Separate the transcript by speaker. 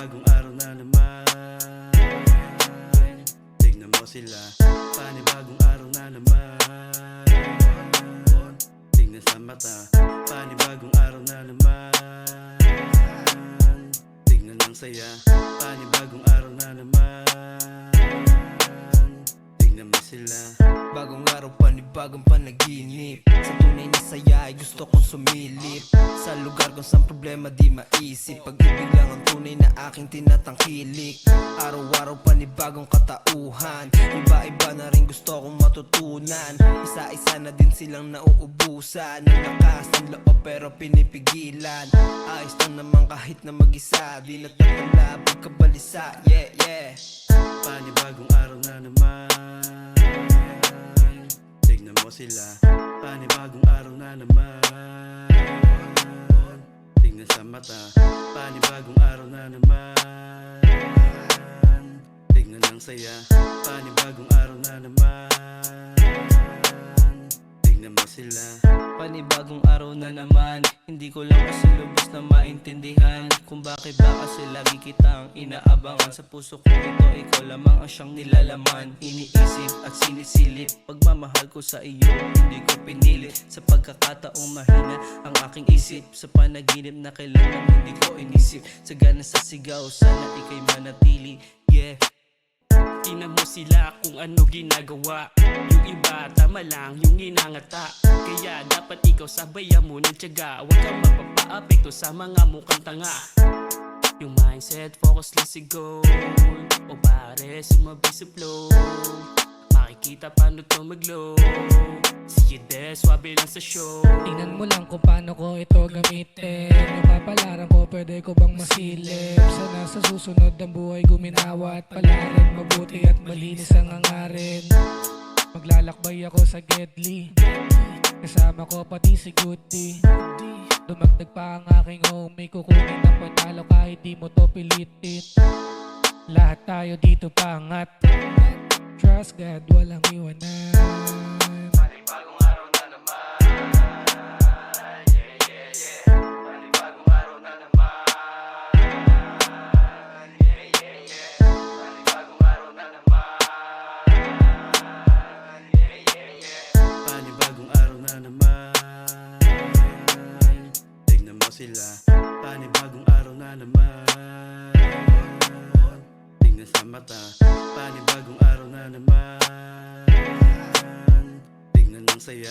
Speaker 1: Panibagong araw na naman, tignan mo sila. Panibagong araw na naman, tignan sa mata. Panibagong araw na naman, tignan ang saya. Panibagong araw na naman, tignan mo sila.
Speaker 2: Bagong araw, panibagong panaginip. Sa tunay na saya ay gusto kong sumilip. Sa lugar kung saan problema di maisip. Pag-ibig lang ang tunay na aking tinatangkilik. Araw-araw panibagong katauhan. Iba-iba na rin gusto kong matutunan. Isa-isa na din silang nauubusan. Ang lakas ng loob pero pinipigilan. Ayos lang naman kahit na mag-isa. Di na tatalabog kabalisa, yeah, yeah.
Speaker 1: Panibagong araw na naman, tignan mo sila. Panibagong araw na naman, tignan sa mata. Panibagong araw na naman, tignan ang saya. Panibagong araw na naman, tignan mo sila.
Speaker 3: Panibagong araw na naman, hindi ko lang kasi lubos na maintindihan kung bakit ba kasi lagi kitang inaabangan. Sa puso ko ito, ikaw lamang ang siyang nilalaman. Iniisip at sinisilip, pagmamahal ko sa iyo hindi ko pinilit. Sa pagkakataong mahina ang aking isip, sa panaginip na kailangan hindi ko inisip. Sagana sa sigaw, sana ika'y manatili, yeah. Tingnan mo sila kung ano ginagawa. Yung iba tama lang yung inangata. Kaya dapat ikaw sabayan mo ng tiyaga. Huwag kang mapapaapekto sa mga mukhang tanga. Yung mindset, focus lang si goal. O pare, sumabay sa flow. Makikita paano to mag-glow. Sige de, swabe lang sa show.
Speaker 4: Tingnan mo lang kung paano ko ito gamitin. Yung papalaran ko, pwede ko bang masilip? Sana sa susunod ang buhay guminawa at palarin. Mabuti at malinis ang hangarin. Maglalakbay ako sa Gedli, kasama ko pati si Goody. Dumagdag pa ang aking homie, kukunin ang panalo kahit di mo to pilitin. Lahat tayo dito pangat. Trust God, walang iwanan.
Speaker 3: Panibagong araw na naman, yeah, yeah, yeah. Panibagong araw na naman, yeah, yeah, yeah. Panibagong araw na naman, yeah, yeah, yeah.
Speaker 1: Panibagong araw na naman, tignan mo sila. Panibagong araw na naman, tignan sa mata. Panibagong araw na naman, tignan ang saya.